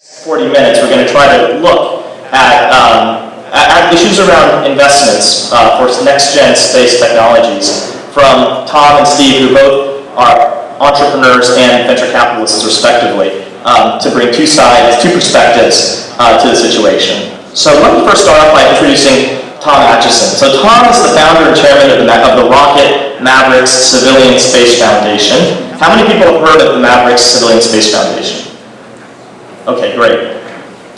40 minutes, we're going to try to look at issues around investments for next-gen space technologies from Tom and Steve, who both are entrepreneurs and venture capitalists, respectively, to bring two perspectives to the situation. So let me first start off by introducing Tom Atchison. So Tom is the founder and chairman of the Rocket Mavericks Civilian Space Foundation. How many people have heard of the Mavericks Civilian Space Foundation? Okay, great.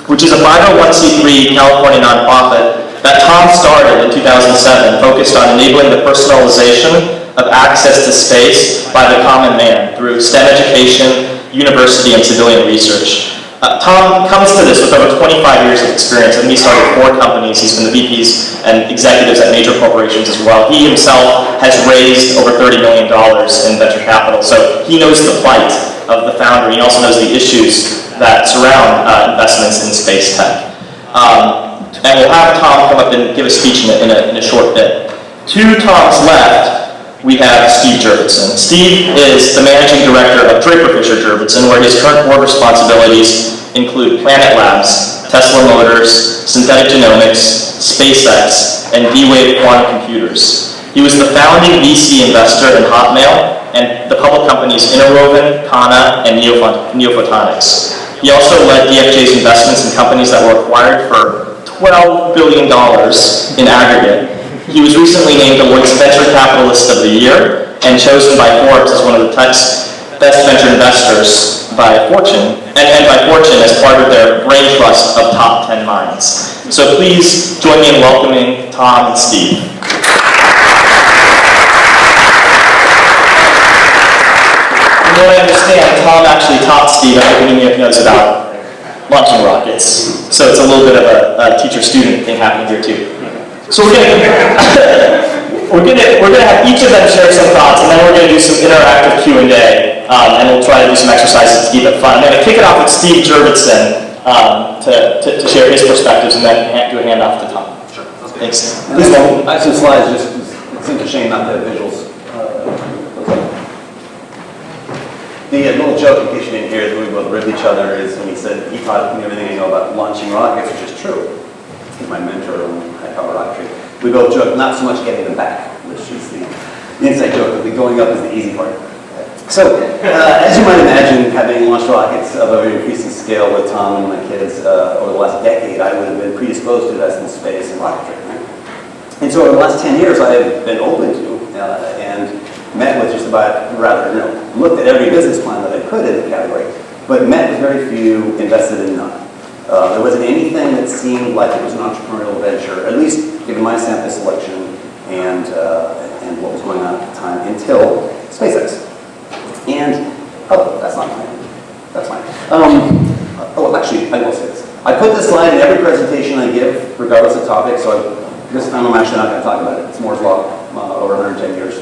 Which is a 501c3 California nonprofit that Tom started in 2007, focused on enabling the personalization of access to space by the common man through STEM education, university, and civilian research. Tom comes to this with over 25 years of experience. I think he started 4 companies. He's been the VPs and executives at major corporations as well. He himself has raised over $30 million in venture capital, so he knows the plight of the founder. He also knows the issues that surround investments in space tech. And we'll have Tom come up and give a speech in a short bit. To Tom's left, we have Steve Jurvetson. Steve is the managing director of Draper Fisher Jurvetson, where his current board responsibilities include Planet Labs, Tesla Motors, Synthetic Genomics, SpaceX, and D-Wave Quantum Computers. He was the founding VC investor in Hotmail and the public companies Interwoven, Kana, and Neophotonics. He also led DFJ's investments in companies that were acquired for $12 billion in aggregate. He was recently named Deloitte's Venture Capitalist of the Year and chosen by Forbes as one of the tech's best venture investors by Fortune, and by Fortune as part of their brain trust of top 10 minds. So please join me in welcoming Tom and Steve. From what I understand, Tom actually taught Steve at the beginning of knows about launching rockets. So it's a little bit of a teacher-student thing happening here too. So we're gonna have each of them share some thoughts, and then we're gonna do some interactive Q&A, and we'll try to do some exercises to keep it fun. I'm gonna kick it off with Steve Jurvetson to share his perspectives, and then do a handoff to Tom. Sure. Thanks. I have some slides. It's a shame not to have visuals. The little joke, in case you didn't hear, that we both ribbed each other, is when he said he taught me everything I know about launching rockets, which is true. He's my mentor in high-power rocketry. We both joke, not so much getting them back, which is the inside joke, that going up is the easy part. So, as you might imagine, having launched rockets of a increasing scale with Tom and my kids over the last decade, I would have been predisposed to invest in space and rocketry. Right? And so over the last 10 years, I have been open to and met with just about, looked at every business plan that I could in the category, but met with very few, invested in none. There wasn't anything that seemed like it was an entrepreneurial venture, at least given my sample selection and what was going on at the time, until SpaceX. And, that's not mine. That's mine. Actually, I will say this. I put this slide in every presentation I give, regardless of topic, so this time I'm actually not going to talk about it. It's Moore's Law over 110 years,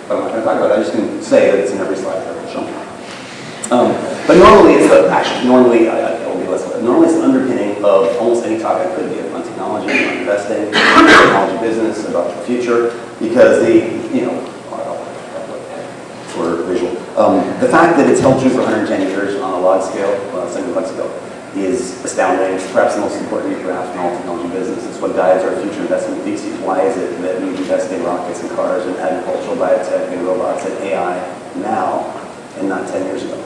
but I'm not going to talk about it. I'm just going to say that it's in every slide that I'll show. But normally it's normally it's the underpinning of almost any talk I could give on technology, on investing, technology business, about the future, because for visual. The fact that it's held true for 110 years on a log scale, semi-log scale, is astounding. It's perhaps the most important graph in all technology business. It's what guides our future investment theses. Why is it that we invest in rockets and cars and agricultural biotech and robots and AI now and not 10 years ago?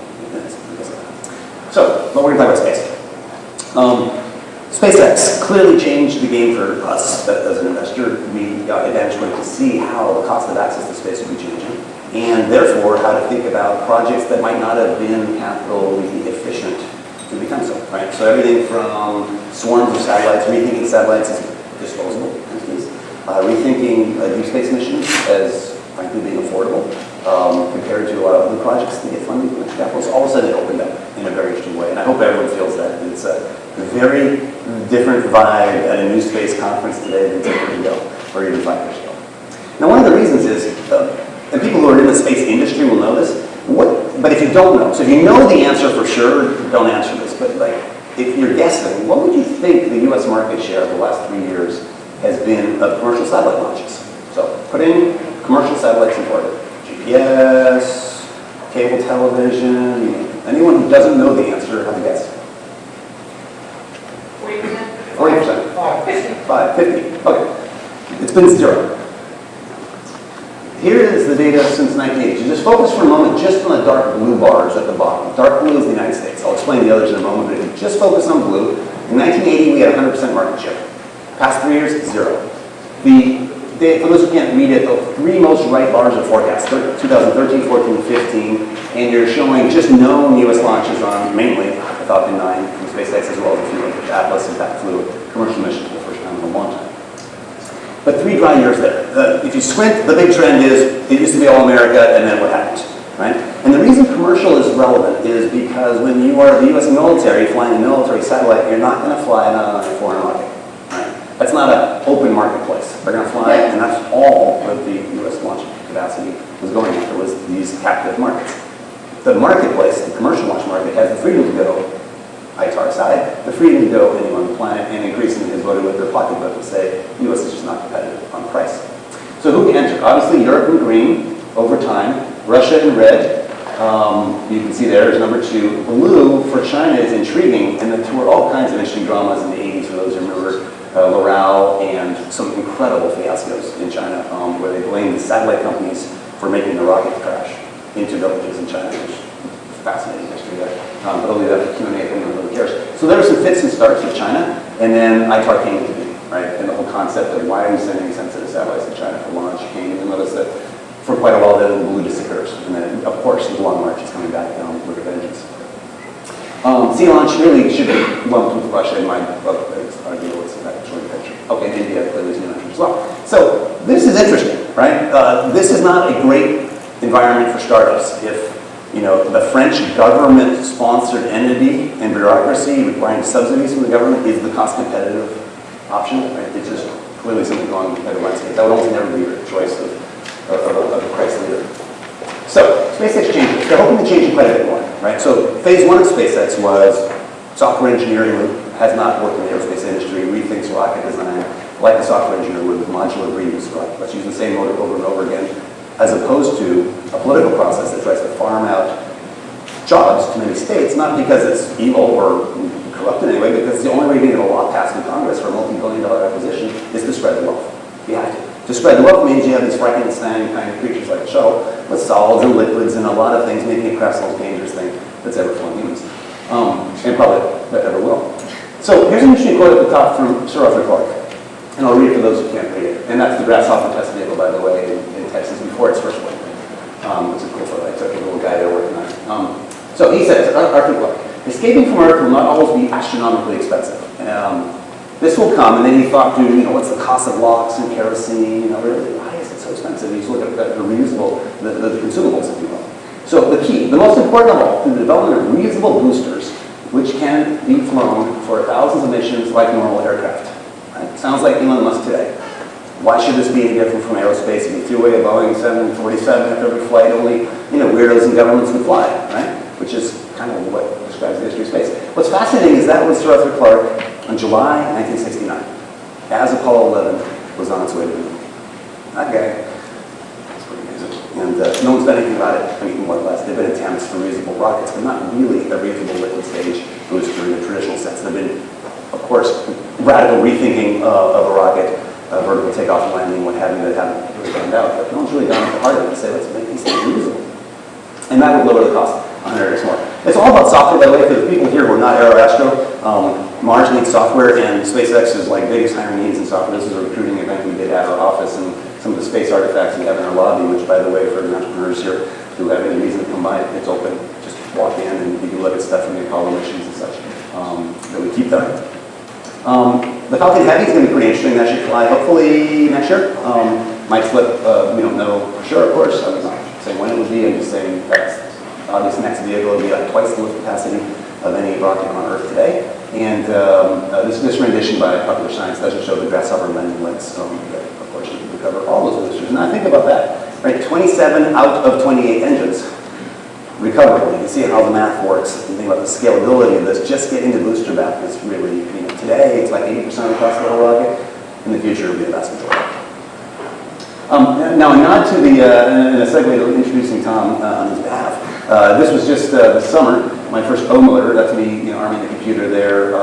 So, but we're going to talk about space. SpaceX clearly changed the game for us as an investor. We eventually to see how the cost of access to space will be changing, and therefore how to think about projects that might not have been capitally efficient to become so. Right. So everything from swarms of satellites, rethinking satellites as disposable entities, rethinking deep space missions as frankly being affordable compared to a lot of other projects that get funding from capital. So all of a sudden it opened up in a very interesting way, and I hope everyone feels that. It's a very different vibe at a NewSpace conference today than 10 years ago, or even 5 years ago. Now one of the reasons is, and people who are in the space industry will know this, but if you don't know, so if you know the answer for sure, don't answer this, but if you're guessing, what would you think the US market share of the last 3 years has been of commercial satellite launches? So put in commercial satellites in orbit. GPS, cable television, anyone who doesn't know the answer, have a guess. 40%? 550. Okay. It's been 0. Here is the data since 1980. Just focus for a moment just on the dark blue bars at the bottom. Dark blue is the United States. I'll explain the others in a moment, but if you just focus on blue, in 1980 we had 100% market share. Past 3 years, 0. For those who can't read it, the 3 most right bars are forecast, 2013, 14, 15, and you're showing just known US launches on mainly the Falcon 9 from SpaceX, as well as a few like Atlas, in fact, flew a commercial mission for the first time in a long time. But 3 dry years there. If you squint, the big trend is it used to be all America, and then what happened, right? And the reason commercial is relevant is because when you are the US military flying a military satellite, you're not going to fly it on a foreign rocket, right? That's not an open marketplace. They're going to fly it, and that's all that the US launch capacity was going after, was these captive markets. The marketplace, the commercial launch market, has the freedom to go ITAR side, the freedom to go anywhere on the planet, and increasingly has voted with their pocketbook to say the US is just not competitive on price. So who can enter? Obviously Europe in green over time, Russia in red. You can see there is number 2. Blue for China is intriguing, and there were all kinds of interesting dramas in the 80s for those who remember L'Oreal and some incredible fiascos in China where they blamed the satellite companies for making the rocket crash into villages in China, which is fascinating history there. But I'll leave that for Q&A if anyone really cares. So there were some fits and starts with China, and then ITAR came into being, right? And the whole concept of why are we sending sensitive satellites to China for launch came, and you'll notice that for quite a while the blue disappears. And then, of course, the Long March is coming back with a vengeance. Sea launch really should be lumped with Russia in my book, but it's arguable it's that joint venture. Okay, and India clearly is new entry as well. So this is interesting, right? This is not a great environment for startups if the French government-sponsored entity and bureaucracy requiring subsidies from the government is the cost-competitive option. Right? It's just clearly something going on in the competitive landscape. That would almost never be your choice of a price leader. So SpaceX changes. They're hoping to change it quite a bit more. Right? So phase 1 of SpaceX was software engineering has not worked in the aerospace industry, rethinks rocket design, like a software engineer would with modular reuse. Right? Let's use the same motor over and over again, as opposed to a political process that tries to farm out jobs to many states, not because it's evil or corrupt in any way, because the only way to get a law passed in Congress for a multi-billion-dollar acquisition is to spread the wealth. You have to. To spread the wealth means you have these Frankenstein kind of creatures like a shuttle with solids and liquids and a lot of things, making it perhaps the most dangerous thing that's ever flown humans, and probably that ever will. So here's an interesting quote at the top from Sir Arthur Clarke, and I'll read it for those who can't read it. And that's the Grasshopper test vehicle, by the way, in Texas before its first flight. It's a cool photo. I took a little guy there working on it. So he says, Arthur Clarke, escaping from Earth will not always be astronomically expensive. This will come, and then he thought through, what's the cost of locks and kerosene, really, why is it so expensive? He's looking at the reusable, the consumables, if you will. So the key, the most important of all, through the development of reusable boosters, which can be flown for thousands of missions like normal aircraft. Right? Sounds like Elon Musk today. Why should this be any different from aerospace? If you threw away a Boeing 747 after every flight, only weirdos and governments would fly, right? Which is kind of what describes the history of space. What's fascinating is that was Sir Arthur Clarke on July 1969, as Apollo 11 was on its way to the moon. That guy, that's pretty amazing. And no one's done anything about it. I mean, more or less, there have been attempts for reusable rockets, but not really a reusable liquid stage booster in the traditional sense. There have been, of course, radical rethinking of a rocket, vertical takeoff and landing, what have you, that haven't really found out. But no one's really gone hard at it to say, let's make these things reusable. And that would lower the cost 100x more. It's all about software, by the way, for the people here who are not Aero-Astro. Mars needs software, and SpaceX is like biggest hiring needs in software. This is a recruiting event we did at our office, and some of the space artifacts we have in our lobby, which, by the way, for the entrepreneurs here who have any reason to come by, it's open. Just walk in and you can look at stuff from the Apollo missions and such that we keep them. The Falcon Heavy is going to be pretty interesting. That should fly hopefully next year. Might slip, we don't know for sure, of course. I'm not saying when it would be, I'm just saying that's this next vehicle will be like twice the lift capacity of any rocket on Earth today. And this rendition by Popular Science doesn't show the Grasshopper landing legs. That, of course, you can recover all those boosters. Now think about that, right? 27 out of 28 engines recoverable. You can see how the math works. You think about the scalability of this. Just getting the booster back is really, today it's like 80% of the cost of the whole rocket. In the future, it'll be the vast majority. Now, a nod to and a segue to introducing Tom on his behalf. This was just this summer my first O motor, that's me, arming the computer there,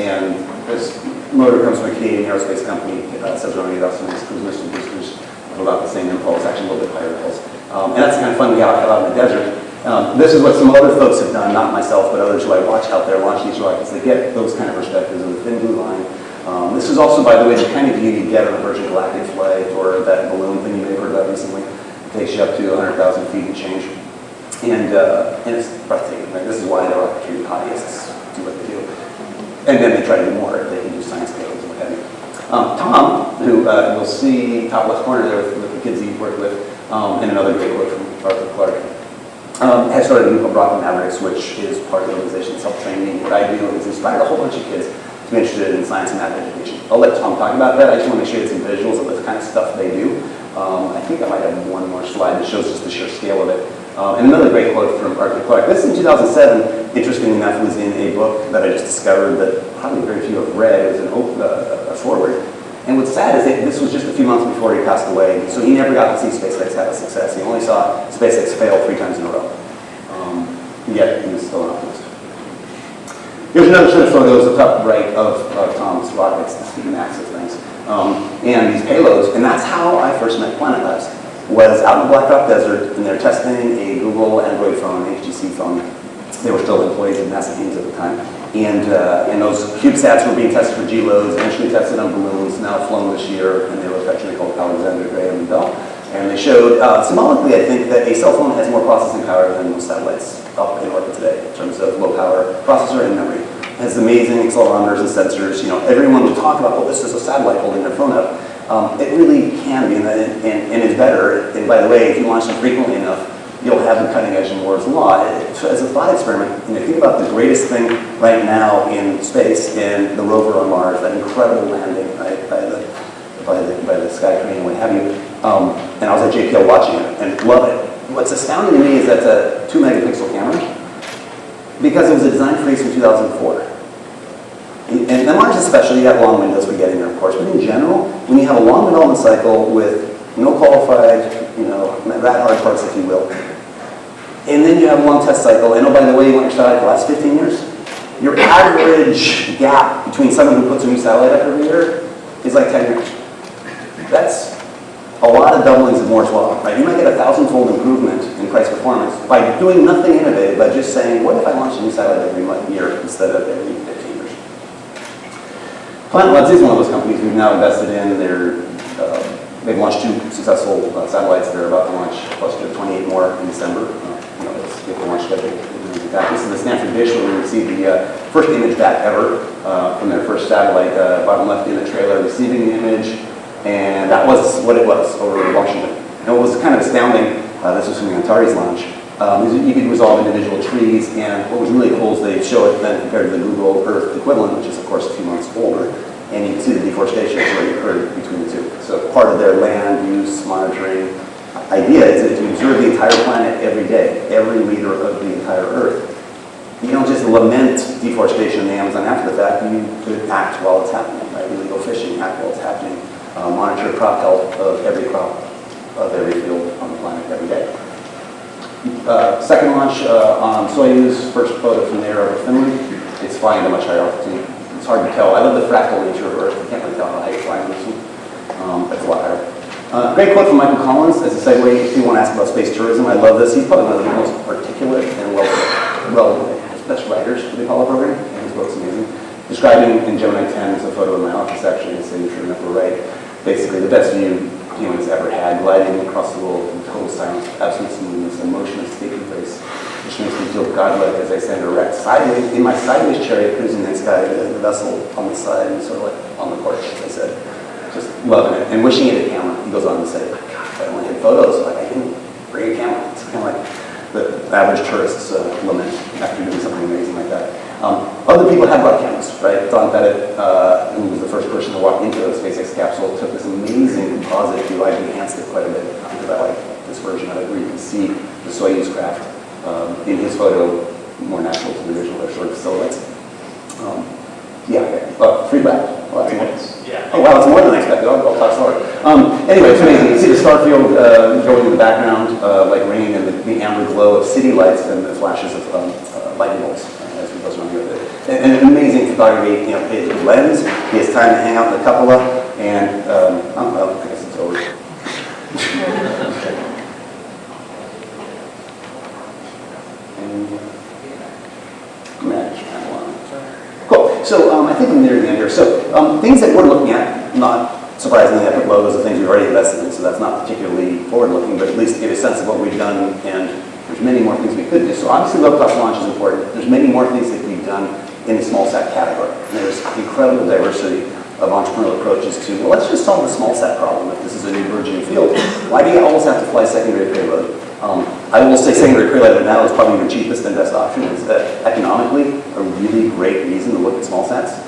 and this motor comes from a Canadian aerospace company, says around 8,000 cruise missile boosters of about the same impulse, actually a little bit higher impulse. And that's kind of fun to get out in the desert. This is what some other folks have done, not myself, but others who I watch out there launch these rockets. They get those kind of perspectives of the thin blue line. This is also, by the way, the kind of view you get on a Virgin Galactic flight or that balloon thing you may have heard about recently. It takes you up to 100,000 feet and change. And it's breathtaking. Right? This is why the rocketry hobbyists do what they do. And then they try to do more. They can do science payloads and what have you. Tom, who you'll see top left corner there with the kids he worked with, and another great quote from Arthur Clarke, has started a group called Rocket Mavericks, which is part of the organization that's helped train me. What I do is inspired a whole bunch of kids to be interested in science and math education. I'll let Tom talk about that. I just want to make sure you get some visuals of the kind of stuff they do. I think I might have one more slide that shows just the sheer scale of it. And another great quote from Arthur Clarke. This in 2007, interestingly enough, was in a book that I just discovered that probably very few have read. It was a foreword. And what's sad is that this was just a few months before he passed away, so he never got to see SpaceX have a success. He only saw SpaceX fail 3 times in a row. Yet he was still an optimist. Here's another set of photos up top right of Tom's rockets, the speed and access things, and these payloads. And that's how I first met Planet Labs. Was out in the Black Rock Desert, and they're testing a Google Android phone, HTC phone. They were still employees of NASA Ames at the time. And those CubeSats were being tested for G-loads, eventually tested on balloons, now flown this year, and they were affectionately called Alexander Graham and Bell. And they showed, symbolically, I think, that a cell phone has more processing power than most satellites up in orbit today, in terms of low power processor and memory. It has amazing accelerometers and sensors. Everyone would talk about, oh, this is a satellite holding their phone up. It really can be, and is better. And by the way, if you launch them frequently enough, you'll have the cutting edge in Moore's Law. As a thought experiment, think about the greatest thing right now in space, and the rover on Mars, that incredible landing, right, by the sky crane and what have you. And I was at JPL watching it and love it. What's astounding to me is that's a 2 megapixel camera, because it was a design freeze from 2004. And Mars especially, you have long windows for getting there, of course, but in general, when you have a long development cycle with no qualified, rat hard parts, if you will, and then you have a long test cycle, and oh, by the way, you want your satellite to last 15 years? Your average gap between someone who puts a new satellite up every year is like 10 years. That's a lot of doublings of Moore's Law, right? You might get a 1,000-fold improvement in price performance by doing nothing innovative, by just saying, what if I launch a new satellite every year instead of every 15 years? Planet Labs is one of those companies we've now invested in. They've launched 2 successful satellites. They're about to launch plus 28 more in December. It's the launch schedule. This is the Stanford dish where we received the first image back ever from their first satellite. Bottom left in the trailer, receiving the image, and that was what it was over Washington. And it was kind of astounding. This was from the Antares launch. You could resolve individual trees, and what was really cool is they show it then compared to the Google Earth equivalent, which is of course a few months older, and you can see the deforestation that's already occurred between the two. So part of their land use monitoring idea is that you observe the entire planet every day, every meter of the entire Earth. You don't just lament deforestation in the Amazon after the fact, you could act while it's happening, right? Illegal fishing, act while it's happening, monitor crop health of every crop, of every field on the planet every day. Second launch on Soyuz, first photo from there over Finland. It's flying at a much higher altitude. It's hard to tell. I love the fractal nature of Earth. You can't really tell how high you're flying this one. That's a lot higher. Great quote from Michael Collins as a segue if you want to ask about space tourism. I love this. He's probably one of the most articulate and best writers for the Apollo program, and his book's amazing. Describing in Gemini 10 is a photo of my office, actually, his signature in the upper right. Basically, the best view humans ever had, gliding across the world in total silence, absolute smoothness, and motionless, stately grace, which makes me feel godlike as I stand erect sideways in my sideways chariot cruising the sky, the vessel on the side and sort of like on the porch, as I said. Just loving it and wishing it a camera. He goes on to say, God, if I only had photos, like I can bring a camera. It's kind of like the average tourist's lament after doing something amazing like that. Other people have brought cameras, right? Don Pettit, who was the first person to walk into a SpaceX capsule, took this amazing composite view. I've enhanced it quite a bit because I like this version of it where you can see the Soyuz craft in his photo, more natural to the visual, they're sort of silhouettes. Free back. Well, Yeah. Oh wow, it's more than I expected. I'll talk slower. Anyway, it's amazing. You see the starfield going in the background like rain and the amber glow of city lights and the flashes of lightning bolts as he goes around the Earth. And an amazing photography, you know, his lens, he has time to hang out in the cupola, and well, I guess it's over. Cool. So I think I'm near the end here. So things that we're looking at, not surprisingly, I put logos of things we've already invested in, so that's not particularly forward-looking, but at least give a sense of what we've done, and there's many more things we could do. So obviously low-cost launch is important. There's many more things that we've done in the small sat category. And there's incredible diversity of entrepreneurial approaches to, well, let's just solve the small sat problem. If this is a new burgeoning field, why do you always have to fly secondary payload? I will say secondary payload now is probably the cheapest and best option. It's economically a really great reason to look at small sats.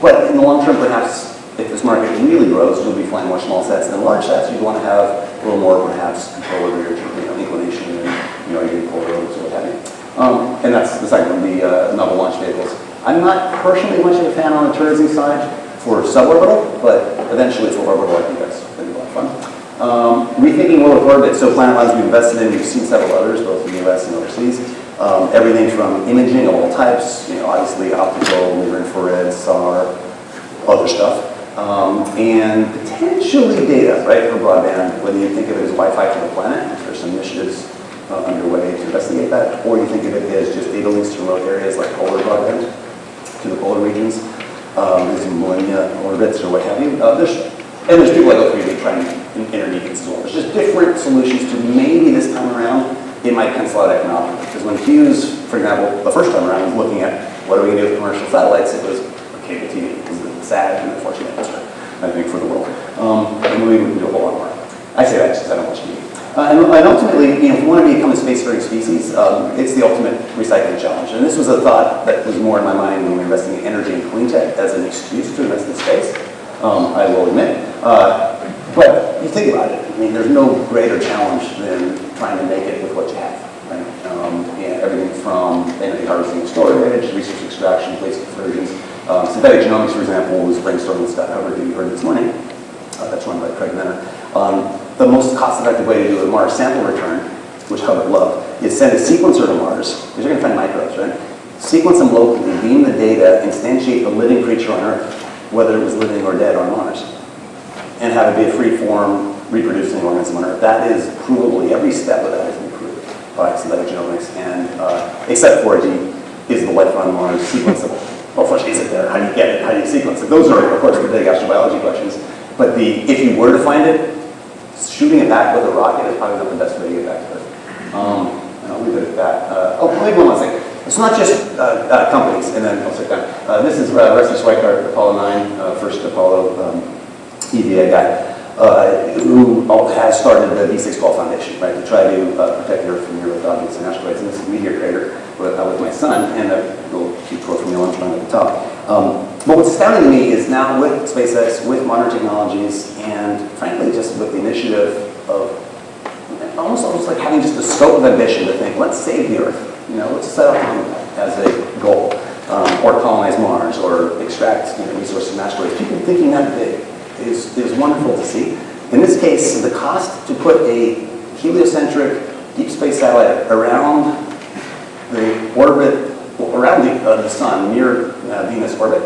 But in the long term, perhaps, if this market really grows, you'll be flying more small sats than large sats. You'd want to have a little more, perhaps, control over your inclination and your polar roads or what have you. And that's the second one, the novel launch vehicles. I'm not personally much of a fan on the tourism side for suborbital, but eventually for orbital, I think that's going to be a lot of fun. Rethinking low Earth orbit. So Planet Labs we've invested in, we've seen several others, both in the US and overseas. Everything from imaging of all types, obviously optical, near infrared, sonar, other stuff. And potentially data, right, for broadband, whether you think of it as Wi-Fi to the planet, there's some initiatives underway to investigate that, or you think of it as just data links to remote areas like polar broadband to the polar regions, using millennia orbits or what have you. There's people like O3D trying intermediates as well. There's just different solutions to maybe this time around, it might pencil out economically. Because when Hughes, for example, the first time around was looking at what are we going to do with commercial satellites, it was cable TV. It was sad and unfortunate history, I think, for the world. And we can do a whole lot more. I say that because I don't watch TV. And ultimately, if you want to become a spacefaring species, it's the ultimate recycling challenge. And this was a thought that was more in my mind when we were investing in energy and clean tech as an excuse to invest in space, I will admit. But you think about it, there's no greater challenge than trying to make it with what you have. Right? Everything from energy harvesting and storage, resource extraction, waste conversions. Synthetic genomics, for example, was brainstormed with Scott Hubbard, who you heard this morning. That's run by Craig Menner. The most cost-effective way to do a Mars sample return, which Hubbard loved, is send a sequencer to Mars, because you're going to find microbes, right? Sequence them locally, beam the data, instantiate the living creature on Earth, whether it was living or dead on Mars, and have it be a free-form, reproducing organism on Earth. That is provably, every step of that has been proved by synthetic genomics, and except for is the life on Mars sequenceable? Well, first, is it there? How do you get it? How do you sequence it? Those are, of course, the big astrobiology questions. But if you were to find it, shooting it back with a rocket is probably not the best way to get back to Earth. And I'll leave it at that. Maybe one last thing. It's not just companies, and then I'll sit down. This is Rusty Schweikart, Apollo 9, first Apollo EVA guy, who has started the V612 Foundation, right, to try to protect the Earth from near-Earth objects and asteroids. And this is meteor crater with my son, and a little cute quote from the lunch run at the top. But what's astounding to me is now with SpaceX, with modern technologies, and frankly just with the initiative of almost like having just a scope of ambition to think, let's save the Earth, let's set out to do that as a goal, or colonize Mars, or extract resources from asteroids. People thinking that big is wonderful to see. In this case, the cost to put a heliocentric deep space satellite around the orbit, around the sun, near Venus orbit,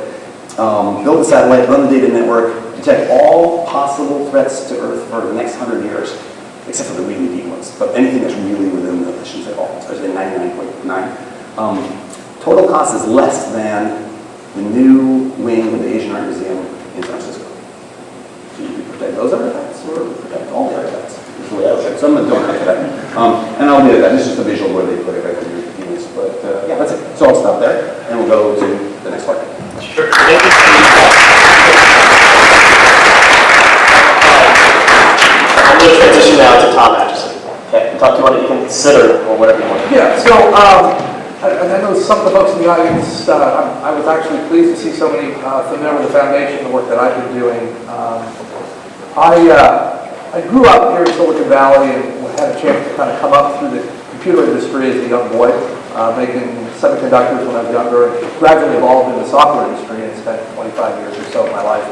build a satellite, run the data network, detect all possible threats to Earth for the next 100 years, except for the really deep ones. But anything that's really within the, I shouldn't say all, especially 99.9. Total cost is less than the new wing of the Asian Art Museum in San Francisco. So you can protect those artifacts or protect all the artifacts. Is the way I look at it. So I'm going to donate to that. And I'll do that. This is just a visual where they put it right there. But yeah, that's it. So I'll stop there, and we'll go to the next part. Sure. Thank you. I'm going to transition now to Tom Atchison. Okay, talk to you what you can consider or whatever you want. Yeah. So I know some of the folks in the audience. I was actually pleased to see so many familiar with the foundation, the work that I've been doing. I grew up here in Silicon Valley and had a chance to kind of come up through the computer industry as a young boy, making semiconductors when I was younger, and gradually evolved in the software industry and spent 25 years or so of my life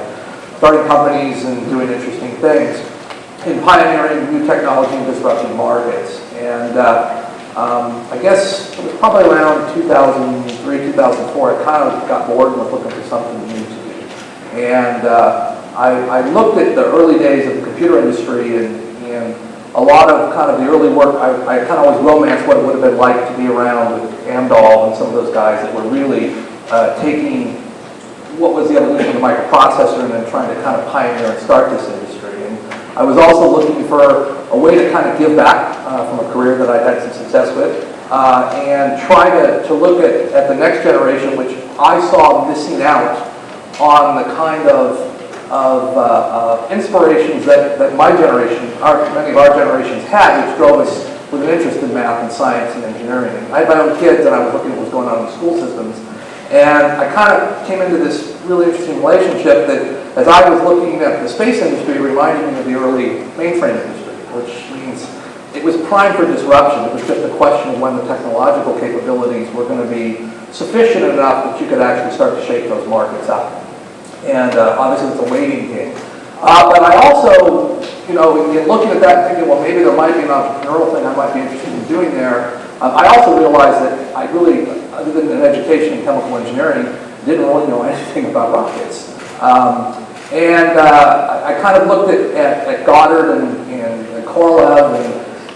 starting companies and doing interesting things in pioneering new technology and disrupting markets. And I guess it was probably around 2003, 2004, I kind of got bored and was looking for something new to do. And I looked at the early days of the computer industry and a lot of kind of the early work, I kind of always romanced what it would have been like to be around with Amdahl and some of those guys that were really taking what was the evolution of the microprocessor and then trying to kind of pioneer and start this industry. And I was also looking for a way to kind of give back from a career that I'd had some success with and try to look at the next generation, which I saw missing out on the kind of inspirations that my generation, many of our generations had, which drove us with an interest in math and science and engineering. And I had my own kids and I was looking at what was going on in the school systems. And I kind of came into this really interesting relationship that as I was looking at the space industry, it reminded me of the early mainframe industry, which means it was primed for disruption. It was just a question of when the technological capabilities were going to be sufficient enough that you could actually start to shake those markets up. And obviously it's a waiting game. But I also, in looking at that and thinking, well, maybe there might be an entrepreneurial thing I might be interested in doing there, I also realized that I really, other than an education in chemical engineering, didn't really know anything about rockets. I kind of looked at Goddard and Korolev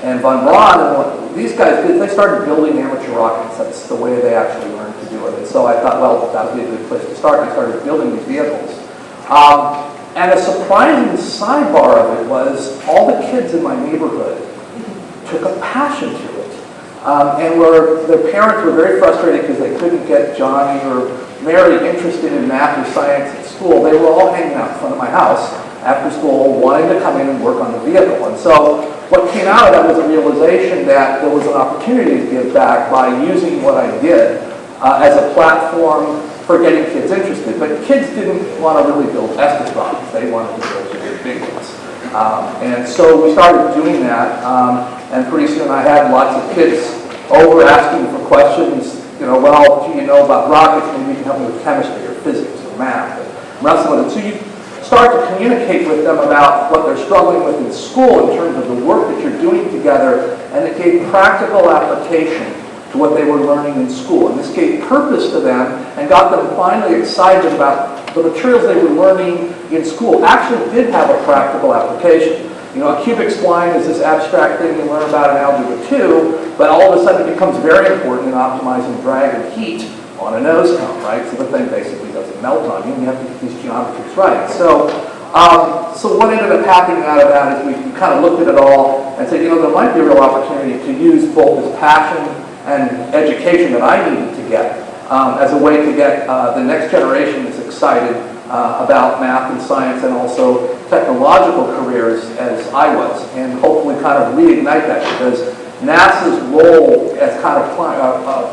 and von Braun, and these guys, they started building amateur rockets. That's the way they actually learned to do it. And so I thought, well, that would be a good place to start. And I started building these vehicles. And a surprising sidebar of it was all the kids in my neighborhood took a passion to it. And their parents were very frustrated because they couldn't get Johnny or Mary interested in math or science at school. They were all hanging out in front of my house after school, wanting to come in and work on the vehicle. And so what came out of that was a realization that there was an opportunity to give back by using what I did as a platform for getting kids interested. But kids didn't want to really build Estes rockets. They wanted to build really big ones. And so we started doing that. And pretty soon I had lots of kids over asking for questions. Well, do you know about rockets? Maybe you can help me with chemistry or physics or math. And wrestling with it. So you start to communicate with them about what they're struggling with in school in terms of the work that you're doing together, and it gave practical application to what they were learning in school. And this gave purpose to them and got them finally excited about the materials they were learning in school actually did have a practical application. A cubic spline is this abstract thing you learn about in Algebra 2, but all of a sudden it becomes very important in optimizing drag and heat on a nose cone, right? So the thing basically doesn't melt on you, and you have to get these geometries right. So what ended up happening out of that is we kind of looked at it all and said, there might be a real opportunity to use both this passion and education that I needed to get as a way to get the next generation that's excited about math and science and also technological careers as I was, and hopefully kind of reignite that, because NASA's role as kind of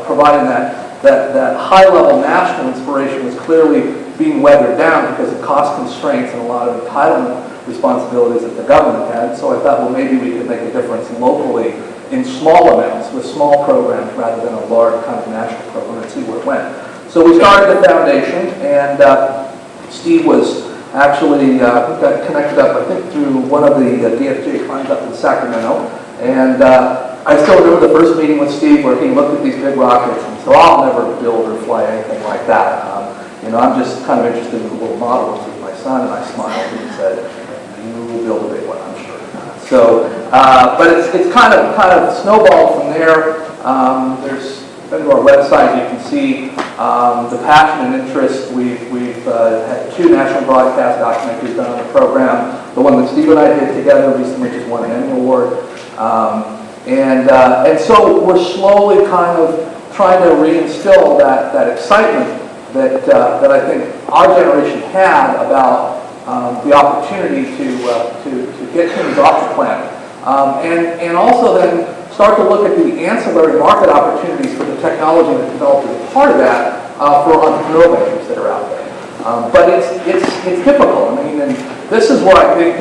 providing that high-level national inspiration was clearly being weathered down because of cost constraints and a lot of entitlement responsibilities that the government had. So I thought, well, maybe we could make a difference locally in small amounts with small programs rather than a large kind of national program and see where it went. So we started the foundation, and Steve was actually got connected up, I think, through one of the DFJ clients up in Sacramento. And I still remember the first meeting with Steve where he looked at these big rockets and said, I'll never build or fly anything like that. I'm just kind of interested in the little model with my son. And I smiled and he said, you will build a big one, I'm sure. So, but it's kind of snowballed from there. Been to our website, you can see the passion and interest. We've had 2 national broadcast documentaries done on the program. The one that Steve and I did together recently just won an Emmy Award. And so we're slowly kind of trying to reinstill that excitement that I think our generation had about the opportunity to get things off the planet. And also then start to look at the ancillary market opportunities for the technology that's developed as part of that for entrepreneurial ventures that are out there. But it's difficult. And this is what I think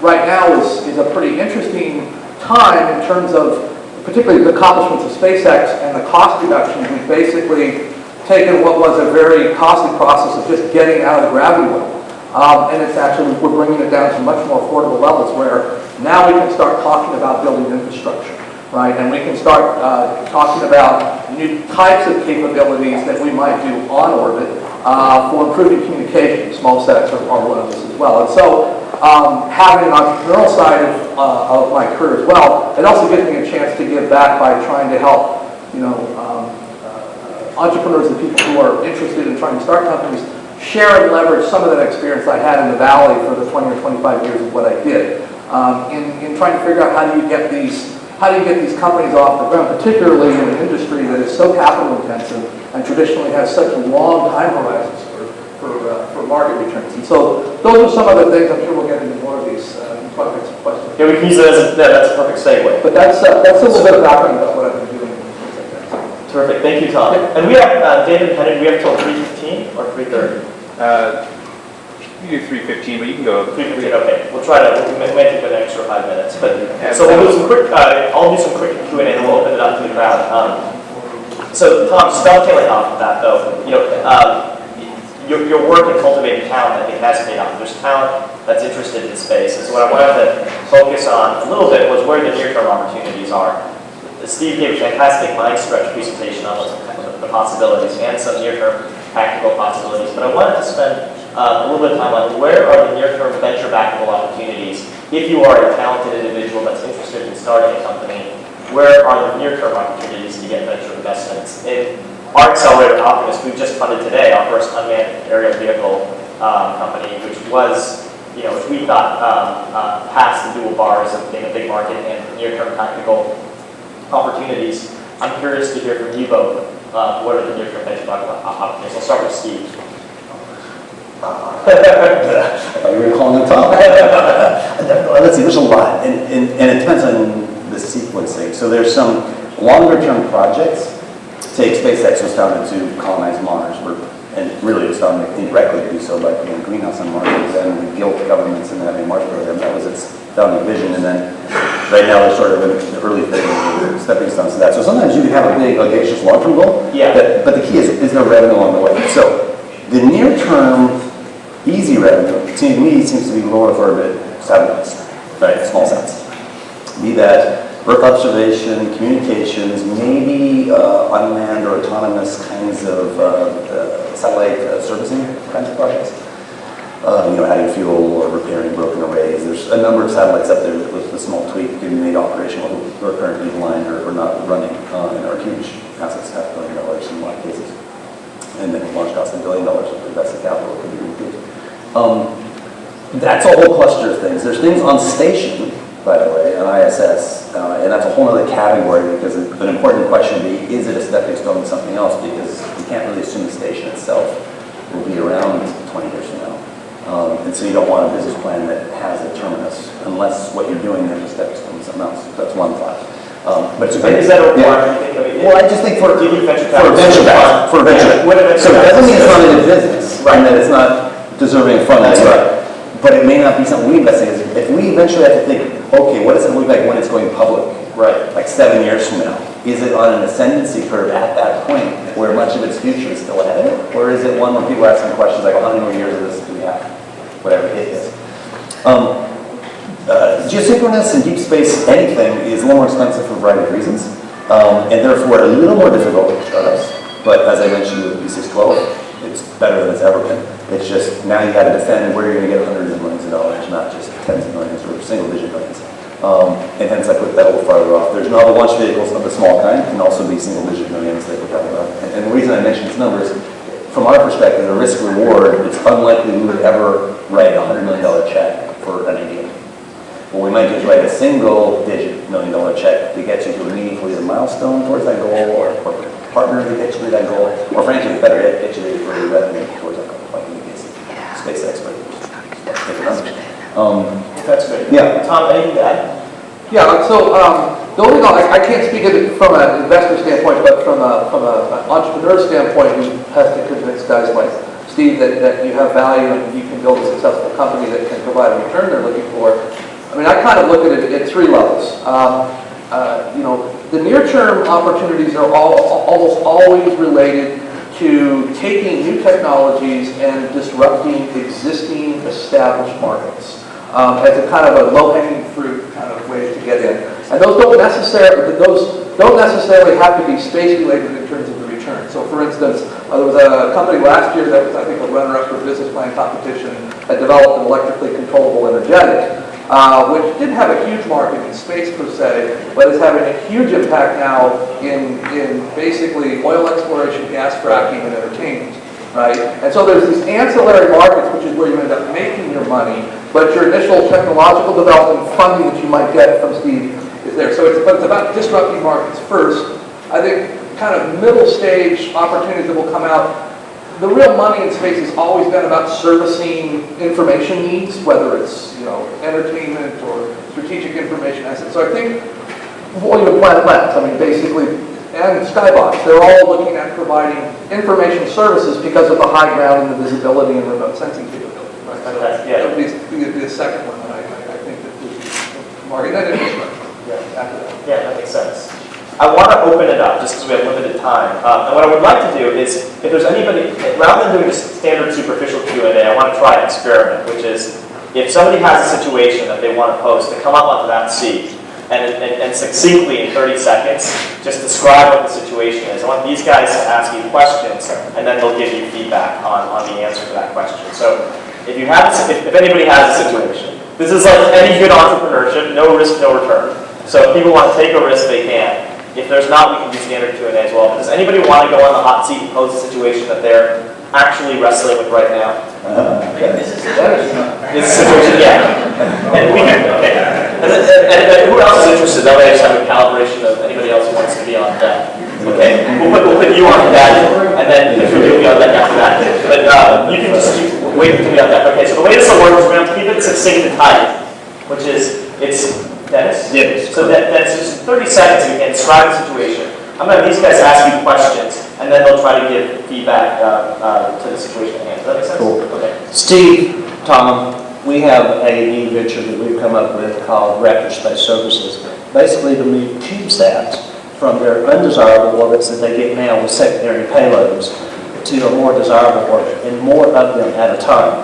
right now is a pretty interesting time in terms of particularly the accomplishments of SpaceX and the cost reductions. We've basically taken what was a very costly process of just getting out of the gravity well. And it's actually, we're bringing it down to much more affordable levels where now we can start talking about building infrastructure. right? And we can start talking about new types of capabilities that we might do on orbit for improving communication. Small sats are one of this as well. And so having an entrepreneurial side of my career as well, it also gives me a chance to give back by trying to help, entrepreneurs and people who are interested in trying to start companies share and leverage some of that experience I had in the Valley for the 20 or 25 years of what I did in trying to figure out how do you get these companies off the ground, particularly in an industry that is so capital intensive and traditionally has such long time horizons for market returns. And so those are some of the things. I'm sure we'll get into more of these questions. Yeah, we can use that that's a perfect segue. But that's a little bit of background about what I've been doing. Terrific, thank you, Tom. Yeah. And we have, David and Henry, we have till 3:15 or 3:30? You do 3:15, but you can go 3:15, okay. We'll try to, we may take an extra 5 minutes. But so we'll do some quick, I'll do some quick Q&A and then we'll open it up to the crowd. So Tom, just dovetailing off of that though, your work in cultivating talent, I think, has paid off. There's talent that's interested in space. And so what I wanted to focus on a little bit was where the near-term opportunities are. Steve gave a fantastic mind stretch presentation on the possibilities and some near-term practical possibilities. But I wanted to spend a little bit of time on where are the near-term venture-backable opportunities. If you are a talented individual that's interested in starting a company, where are the near-term opportunities to get venture investments? In our accelerator Optimist, we've just funded today our first unmanned aerial vehicle company, which was, which we got past the dual bars of being a big market and near-term tactical opportunities. I'm curious to hear from you both. What are the near-term venture opportunities? I'll start with Steve. You were calling on top. Let's see, there's a lot, and it depends on the sequencing. So there's some longer-term projects. Take SpaceX was founded to colonize Mars, and really it was founded indirectly to do so by putting a greenhouse on Mars, and then the guilt governments in having a Mars program. That was its founding vision, and then right now they're sort of in the early stages, stepping stones to that. So sometimes you can have a big, audacious long-term goal, yeah. But the key is there revenue along the way. So the near-term easy revenue, to me, seems to be low Earth orbit satellites, right? Small sats. Be that Earth observation, communications, maybe unmanned or autonomous kinds of satellite servicing kinds of projects. Adding fuel or repairing broken arrays. There's a number of satellites up there that with a small tweak can be made operational or currently blind or not running and are huge assets, $500 million in a lot of cases. And then launch cost $1 billion of invested capital could be removed. That's a whole cluster of things. There's things on station, by the way, on ISS, and that's a whole other category because an important question would be, is it a stepping stone to something else? Because you can't really assume the station itself will be around 20 years from now. And so you don't want a business plan that has a terminus unless what you're doing there is a stepping stone to something else. That's one thought. But it's a great, is that a requirement? Well, I just think for venture venture, so it doesn't mean it's not in business, right? And that it's not deserving of funding. That's right. But it may not be something we invest in. If we eventually have to think, okay, what does it look like when it's going public? Right. Like 7 years from now. Is it on an ascendancy curve at that point where much of its future is still ahead of it? Or is it one where people are asking questions like, how many more years of this do we have? Whatever it is. Geosynchronous and deep space anything is a little more expensive for a variety of reasons. And therefore a little more difficult for startups. But as I mentioned with B612, it's better than it's ever been. It's just now you got to defend where you're going to get hundreds of millions of dollars, not just tens of millions or single-digit millions. And hence I put that a little farther off. There's novel launch vehicles of the small kind, can also be single-digit millions that we're talking about. And the reason I mention these numbers, from our perspective, the risk-reward, it's unlikely we would ever write a $100 million check for an idea. What we might do is write a single-digit $1 million check to get you to meaningfully a milestone towards that goal, or a corporate partner to get you to that goal, or frankly, better yet, get you to early revenue towards that goal, like in the case of SpaceX. That's great. Yeah. Tom, anything to add? Yeah, so the only thing, I can't speak of it from an investor standpoint, but from an entrepreneur standpoint who has to convince guys like Steve that you have value and you can build a successful company that can provide a return they're looking for. I mean, I kind of look at it at 3 levels. The near-term opportunities are almost always related to taking new technologies and disrupting existing established markets as a kind of a low-hanging fruit kind of way to get in. And those don't necessarily have to be space related in terms of the return. So for instance, there was a company last year that was, I think, a runner-up for a business plan competition that developed an electrically controllable energetic, which didn't have a huge market in space per se, but is having a huge impact now in basically oil exploration, gas fracking, and entertainment. Right? And so there's these ancillary markets, which is where you end up making your money, but your initial technological development funding that you might get from Steve is there. So it's about disrupting markets first. I think kind of middle stage opportunities that will come out. The real money in space has always been about servicing information needs, whether it's entertainment or strategic information assets. So I think even Planet Labs, I mean basically, and Skybox, they're all looking at providing information services because of the high ground and the visibility and remote sensing capability. Right? That would be the second one that I think that would be market. That is after that. Yeah, that makes sense. I want to open it up just because we have limited time. And what I would like to do is, if there's anybody, rather than doing a standard superficial Q&A, I want to try an experiment, which is if somebody has a situation that they want to post, to come up onto that seat and succinctly in 30 seconds, just describe what the situation is. I want these guys to ask you questions, and then they'll give you feedback on the answer to that question. So if anybody has a situation, this is like any good entrepreneurship, no risk, no return. So if people want to take a risk, they can. If there's not, we can do standard Q&A as well. But does anybody want to go on the hot seat and pose a situation that they're actually wrestling with right now? This is a situation, yeah. And we can, okay. And who else is interested? That way I just have a calibration of anybody else who wants to be on deck. Okay, we'll put you on deck, and then if you'll be on deck after that. But you can just wait to be on deck. Okay, so the way this will work is we're going to keep it succinct and tight, which is, Dennis? Yes. So that's just 30 seconds you can describe the situation. I'm going to have these guys ask you questions, and then they'll try to give feedback to the situation at hand. Does that make sense? Cool. Okay. Steve, Tom, we have a new venture that we've come up with called Raptor Space Services. Basically to move CubeSats from their undesirable orbits that they get now with secondary payloads to a more desirable orbit, and more of them at a time.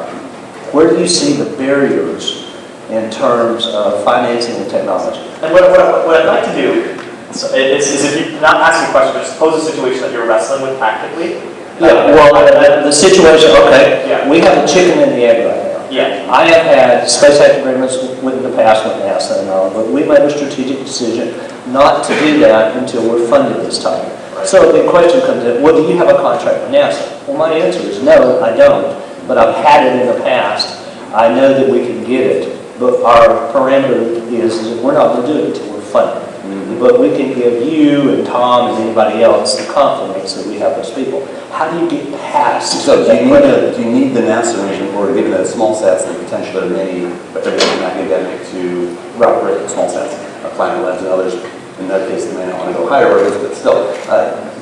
Where do you see the barriers in terms of financing and technology? And what I'd like to do is if you're not asking questions, just pose a situation that you're wrestling with tactically. The situation, okay, Yeah. we have a chicken and the egg right now. Yeah. I have had space act agreements with the past with NASA and all, but we made a strategic decision not to do that until we're funded this time. Right. So the question comes in, well, do you have a contract with NASA? Well, my answer is no, I don't, but I've had it in the past. I know that we can get it, but our parameter is that we're not going to do it until we're funded. But we can give you and Tom and anybody else the confidence that we have those people. How do you get past? So do you need the NASA arrangement, or given that small sats and the potential that are many, but everything academic to operate small sats, Planet Labs and others, in that case they may not want to go higher orbits, but still,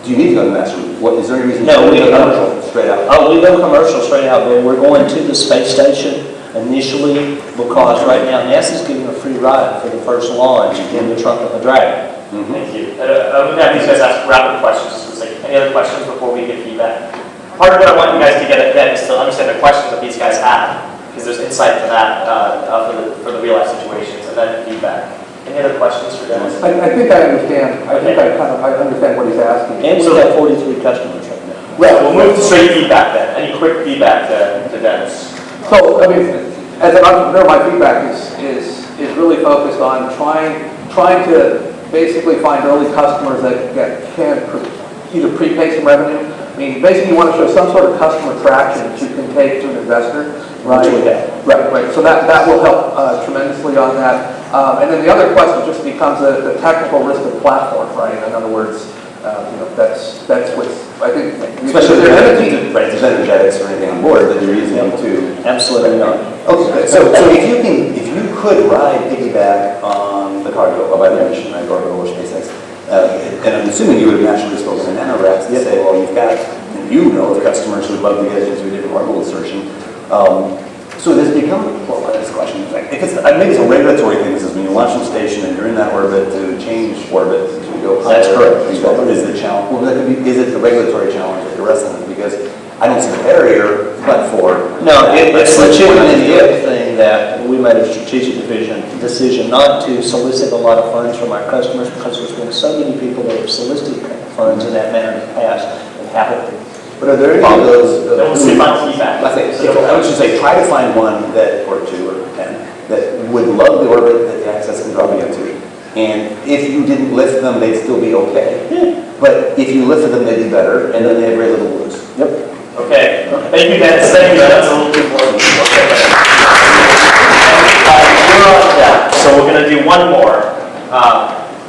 do you need to go to the NASA? Is there any reason No, to we go go commercial straight out? Oh, we go commercial straight out, but we're going to the space station initially because right now NASA's giving a free ride for the first launch in the trunk of a Dragon. Thank you. I'm going to have these guys ask rapid questions just for a second. Any other questions before we give feedback? Part of what I want you guys to get at then is to understand the questions that these guys have, because there's insight to that for the real life situations, and then feedback. Any other questions for Dennis? I think I understand. I understand what he's asking. And we have 43 customers right now. Right, we'll move to straight feedback then. Any quick feedback to Dennis? So, I mean, as an entrepreneur, my feedback is really focused on trying to basically find early customers that can either prepay some revenue. I mean, basically you want to show some sort of customer traction that you can take to an investor, right? Which we have. Right. So that will help tremendously on that. And then the other question just becomes the technical risk of the platform, right? In other words, that's what's, I think, Especially if there's energetics or anything on board that you're using them to. Absolutely not. Okay, so if you could ride piggyback on the cargo, or by the mission, right, or SpaceX, and I'm assuming you would have naturally spoken to nanoracks and say, well, you've got, and you know the customers who would love to get into a different orbital insertion. So does it become, well, this question, maybe it's a regulatory thing. This is when you launch from station and you're in that orbit to change orbit to go higher. That's correct. Is the challenge, well, that could be, is it the regulatory challenge that you're wrestling with? Because I don't see the barrier, but for... No, it's the chicken and the egg thing that we made a strategic decision not to solicit a lot of funds from our customers because there's been so many people that have solicited funds in that manner in the past and haven't. But are there any of those? Then we'll see my feedback. I think, I would just say, try to find one that, or two, or 10, that would love the orbit that the Access can draw you into. And if you didn't lift them, they'd still be okay. But if you lifted them, they'd be better, and then they have very little to lose. Yep. Okay. Thank you, Dennis. Thank you. That's a little too important. Okay. We're on that. So we're going to do one more.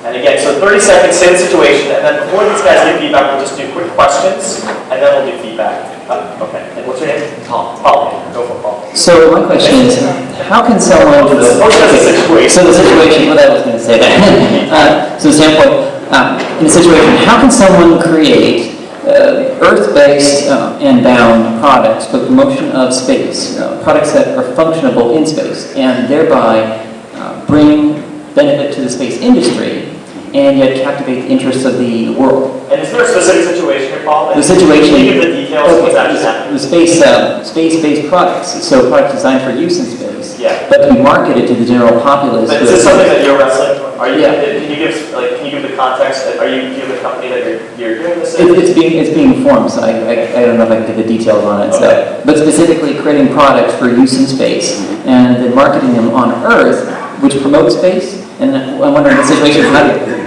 And again, so 30 seconds, same situation, and then before these guys give feedback, we'll just do quick questions, and then we'll do feedback. Okay. And what's your name? Tom. Paul. Go for Paul. So my question is, how can someone... So the situation. So the situation, well, I was going to say that. So the standpoint, in a situation, how can someone create Earth-based and bound products for promotion of space, products that are functionable in space, and thereby bring benefit to the space industry, and yet captivate the interests of the world? And is there a specific situation here, Paul? The situation... Can you give the details of what's actually happening? The space-based products, so products designed for use in space, Yeah. but to be marketed to the general populace. But is this something that you're wrestling? Are you? Yeah. Can you give the context? Do you have a company that you're doing this in? It's being formed, so I don't know if I can give the details on it. Okay. So, but specifically creating products for use in space and then marketing them on Earth, which promotes space. And I'm wondering the situation how to...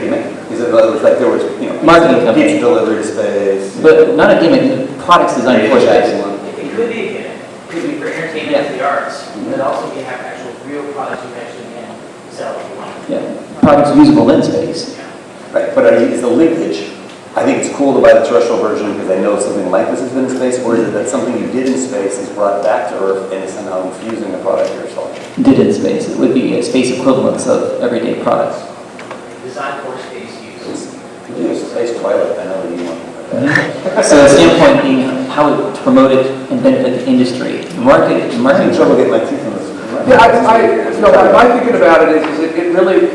Is it like there was, Marketing company. pizza delivery to space? But not a gimmick, products designed for space. It could be a gimmick, it could be for entertainment and the arts, but also we have actual real products you actually can sell if you want. Yeah, products usable in space. Right, but is the linkage, I think it's cool to buy the terrestrial version because I know something like this has been in space, or is it that something you did in space is brought back to Earth and is somehow infusing the product you're selling? Did in space. It would be space equivalents of everyday products. Designed for space use. You do a space toilet, I know that you want that. So the standpoint being how it promoted and benefit the industry. Marketing I'm having trouble getting my teeth on this. Yeah, my thinking about it is it really,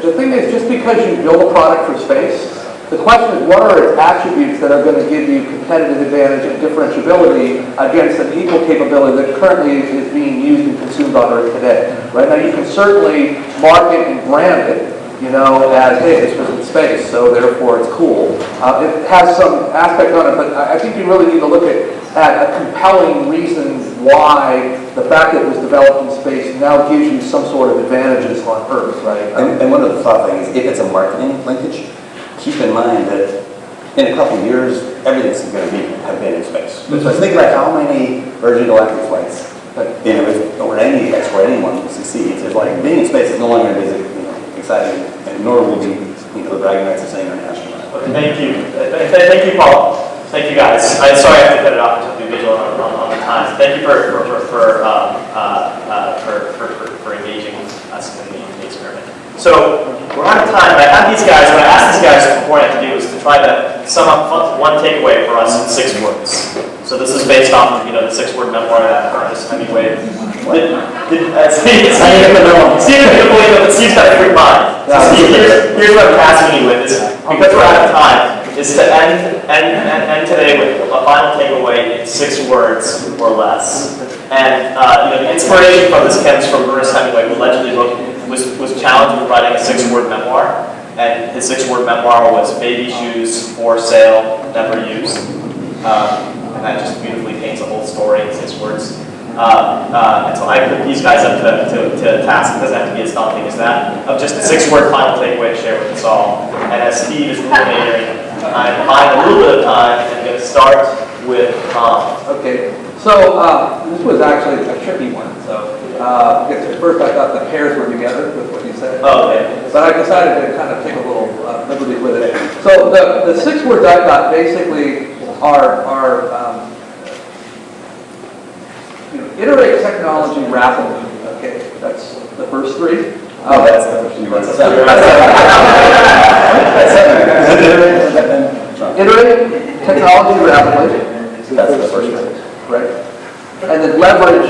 the thing is, just because you build a product for space, the question is, what are its attributes that are going to give you competitive advantage and differentiability against an equal capability that currently is being used and consumed on Earth today? Right now, you can certainly market and brand it, as, hey, this was in space, so therefore it's cool. It has some aspect on it, but I think you really need to look at a compelling reason why the fact that it was developed in space now gives you some sort of advantages on Earth, right? And one of the thought things, if it's a marketing linkage, keep in mind that in a couple of years, everything's going to have been in space. So think about how many Virgin Galactic flights, or any export anyone succeeds. There's like being in space is no longer going to be exciting, and nor will be the bragging rights of saying you're an astronaut. Okay, thank you. Thank you, Paul. Thank you, guys. I'm sorry I have to cut it off to be vigilant on the time. Thank you for engaging us in the experiment. So we're out of time. I had these guys. What I asked these guys beforehand to do was to try to sum up one takeaway for us in 6 words. So this is based off of the 6-word memoir that Ernest Hemingway. Steve's got a quick mind. So Steve, here's what I'm asking you with is, because we're out of time, is to end today with a final takeaway in 6 words or less. And the inspiration from this comes from Ernest Hemingway, who allegedly was challenged with writing a 6-word memoir. And his 6-word memoir was "Baby shoes, for sale, never used." And that just beautifully paints a whole story in 6 words. And so I put these guys up to task. It doesn't have to be as daunting as that. Of just a 6-word final takeaway to share with us all. And as Steve is ruminating, I'm buying a little bit of time and I'm going to start with Tom. Okay, so this was actually a tricky one. So I guess at first I thought the pairs were together with what you said. Oh, okay. But I decided to kind of take a little liberty with it. So the 6 words I got basically are iterate technology rapidly. Okay, that's the first 3. That's the question you wrote. Iterate technology rapidly. That's the first one. Right. And then leverage,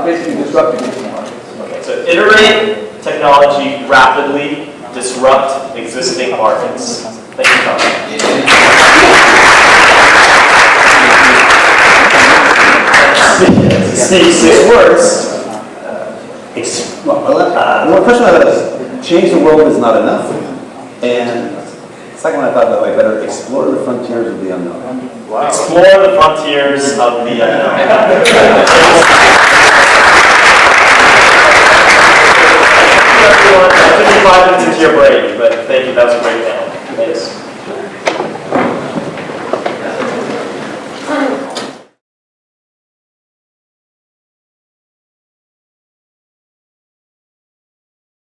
basically disrupting existing markets. Okay, so iterate technology rapidly, disrupt existing markets. Thank you, Tom. Steve, 6 words. Well, first one I thought was change the world is not enough. And second one I thought that I better explore the frontiers of the unknown. Explore the frontiers of the unknown. 55 minutes into your break, but thank you, that was a great panel.